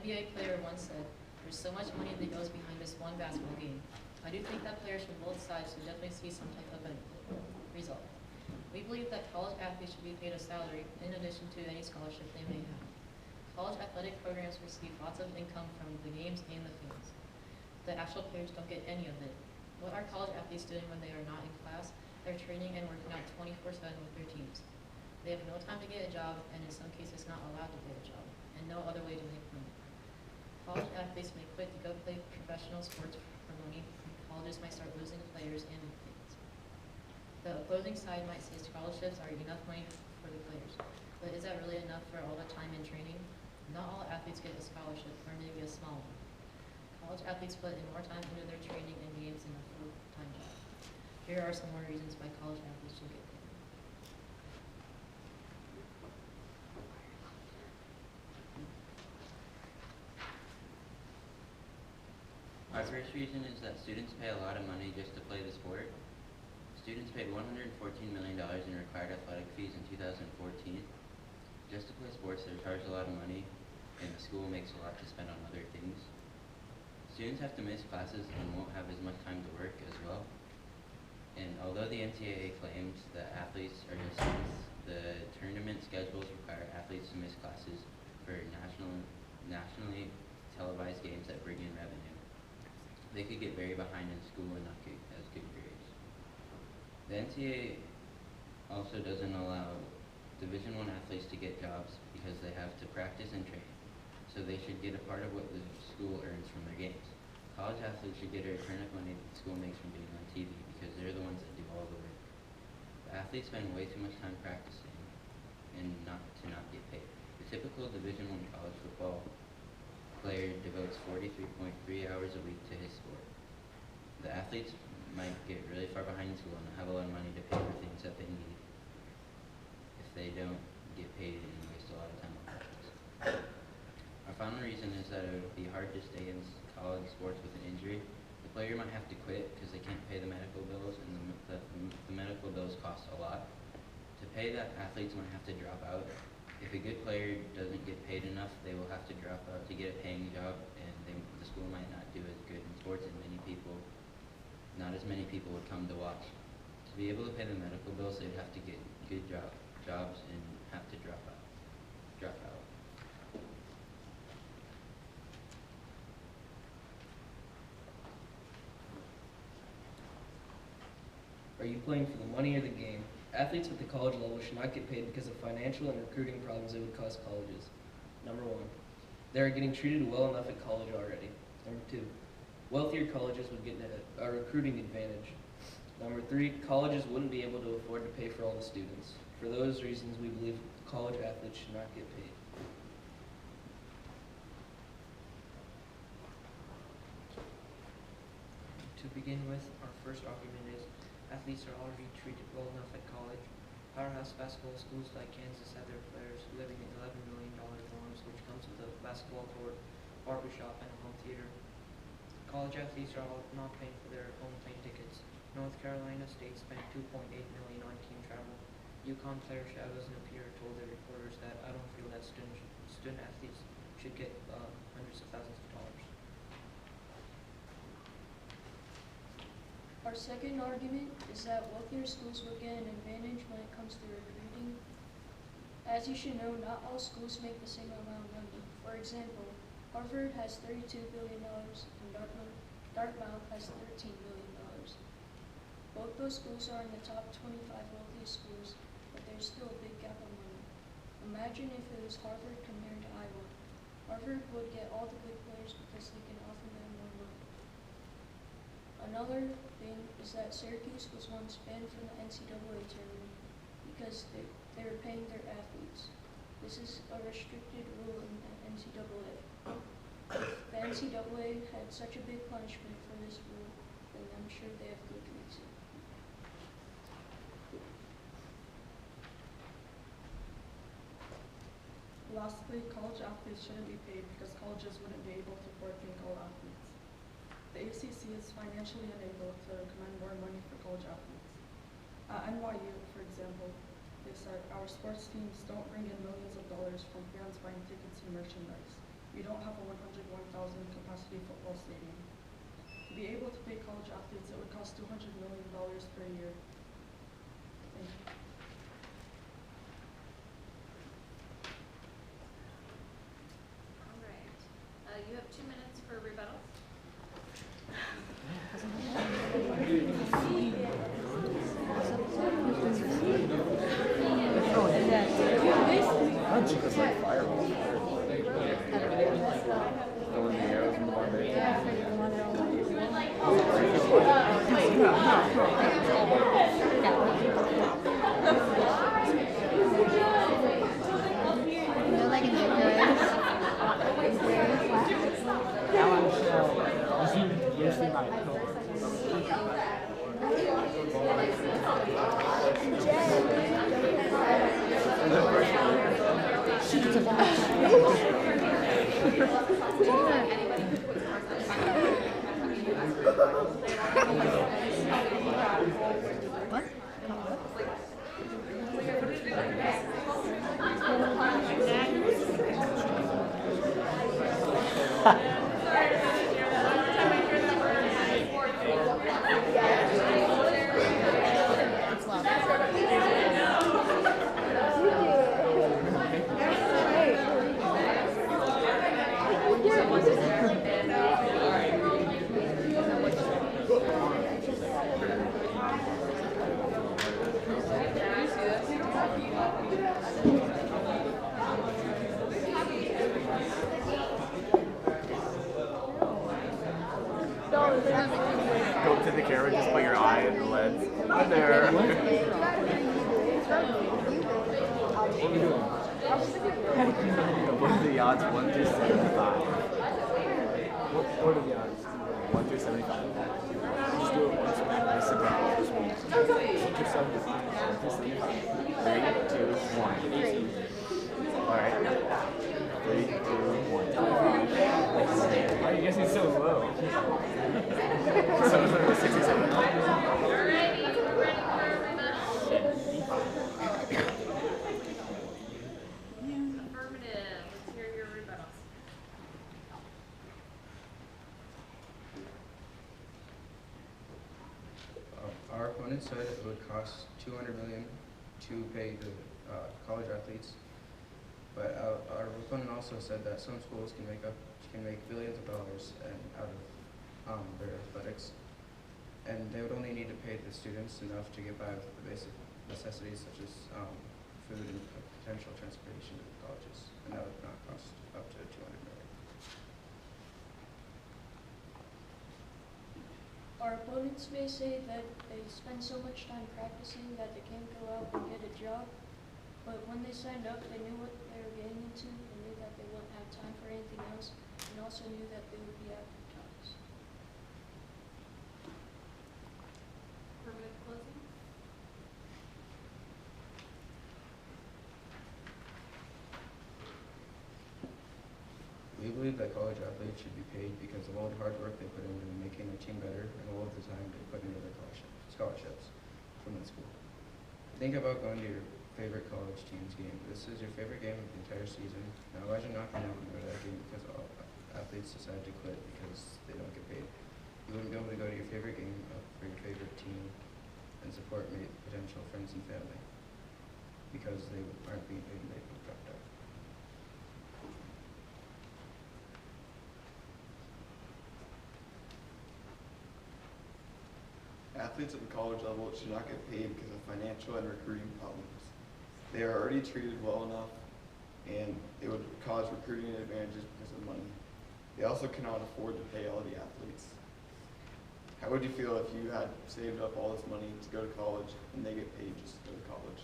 NBA player once said, "There's so much money that goes behind this one basketball game." I do think that players from both sides should definitely see some type of result. We believe that college athletes should be paid a salary in addition to any scholarship they may have. College athletic programs receive lots of income from the games and the fans. The actual players don't get any of it. What are college athletes doing when they are not in class? They're training and working out 24/7 with their teams. They have no time to get a job, and in some cases not allowed to get a job, and no other way to make money. College athletes may quit to go play professional sports for money, and colleges might start losing players and fans. The opposing side might say scholarships are enough money for the players, but is that really enough for all the time in training? Not all athletes get a scholarship, or maybe a small one. College athletes put in more time into their training and games than a full-time job. Here are some more reasons why college athletes should get paid. Our first reason is that students pay a lot of money just to play the sport. Students paid $114 million in required athletic fees in 2014. Just to play sports, they're charged a lot of money, and the school makes a lot to spend on other things. Students have to miss classes and won't have as much time to work as well. And although the NCAA claims that athletes are just students, the tournament schedules require athletes to miss classes for nationally televised games that bring in revenue. They could get very behind in school and not get as good grades. The NCAA also doesn't allow Division I athletes to get jobs because they have to practice and train, so they should get a part of what the school earns from their games. College athletes should get a return of money that the school makes from being on TV because they're the ones that do all the work. The athletes spend way too much time practicing and not get paid. The typical Division I college football player devotes 43.3 hours a week to his sport. The athletes might get really far behind in school and not have a lot of money to pay for things that they need if they don't get paid and waste a lot of time on practice. Our final reason is that it would be hard to stay in college sports with an injury. The player might have to quit because they can't pay the medical bills, and the medical bills cost a lot. To pay that, athletes might have to drop out. If a good player doesn't get paid enough, they will have to drop out to get a paying job, and the school might not do as good in sports, and not as many people would come to watch. To be able to pay the medical bills, they'd have to get good jobs and have to drop out. Are you playing for the money or the game? Athletes at the college level should not get paid because of financial and recruiting problems it would cause colleges. Number one, they are getting treated well enough at college already. Number two, wealthier colleges would get a recruiting advantage. Number three, colleges wouldn't be able to afford to pay for all the students. For those reasons, we believe college athletes should not get paid. To begin with, our first argument is athletes are already treated well enough at college. Powerhouse basketball schools like Kansas have their players living in $11 million dorms, which comes with a basketball court, barbershop, and a home theater. College athletes are all not paying for their own plane tickets. North Carolina State spent $2.8 million on team travel. UConn player Shadows and Appear told their reporters that I don't feel that student athletes should get hundreds of thousands of dollars. Our second argument is that wealthier schools will get an advantage when it comes to recruiting. As you should know, not all schools make the same amount of money. For example, Harvard has $32 billion and Dartmouth has $13 billion. Both those schools are in the top 25 wealthiest schools, but there's still a big gap of money. Imagine if it was Harvard compared to Iowa. Harvard would get all the good players because they can offer them more money. Another thing is that Syracuse was once banned from the NCAA tournament because they were paying their athletes. This is a restricted rule in the NCAA. If the NCAA had such a big punishment for this rule, then I'm sure they have good reason. Lastly, college athletes shouldn't be paid because colleges wouldn't be able to afford paying all athletes. The ACC is financially unable to command more money for college athletes. At NYU, for example, they said our sports teams don't bring in millions of dollars from fans buying tickets and merchandise. We don't have a 101,000 capacity football stadium. To be able to pay college athletes, it would cost $200 million per year. Thank you. All right. You have 2 minutes for rebuttal. Go to the camera, just put your eye in the lens. Hi there. What are we doing? What are the odds? 1 through 75. What are the odds? 1 through 75. Just do it once. Just sit down. 1 through 75. 1 through 75. 3, 2, 1. Alright. 3, 2, 1. Why are you guessing so low? 67. Affirmative. Let's hear your rebuttals. Our opponent said it would cost $200 million to pay the college athletes, but our opponent also said that some schools can make billions of dollars out of their athletics, and they would only need to pay the students enough to get by with the basic necessities such as food and potential transportation to the colleges, and that would not cost up to $200 million. Our opponents may say that they spend so much time practicing that they can't go out and get a job, but when they signed up, they knew what they were getting into. They knew that they wouldn't have time for anything else, and also knew that they would be active jobs. Affirmative closing. We believe that college athletes should be paid because of all the hard work they put into making their team better and all of the time they put into their scholarships from the school. Think about going to your favorite college team's game. This is your favorite game of the entire season. Now imagine not being able to go to that game because all athletes decide to quit because they don't get paid. You wouldn't be able to go to your favorite game for your favorite team and support potential friends and family because they aren't being paid and they've dropped out. Athletes at the college level should not get paid because of financial and recruiting problems. They are already treated well enough, and it would cause recruiting advantages because of money. They also cannot afford to pay all the athletes. How would you feel if you had saved up all this money to go to college and they get paid just to go to college?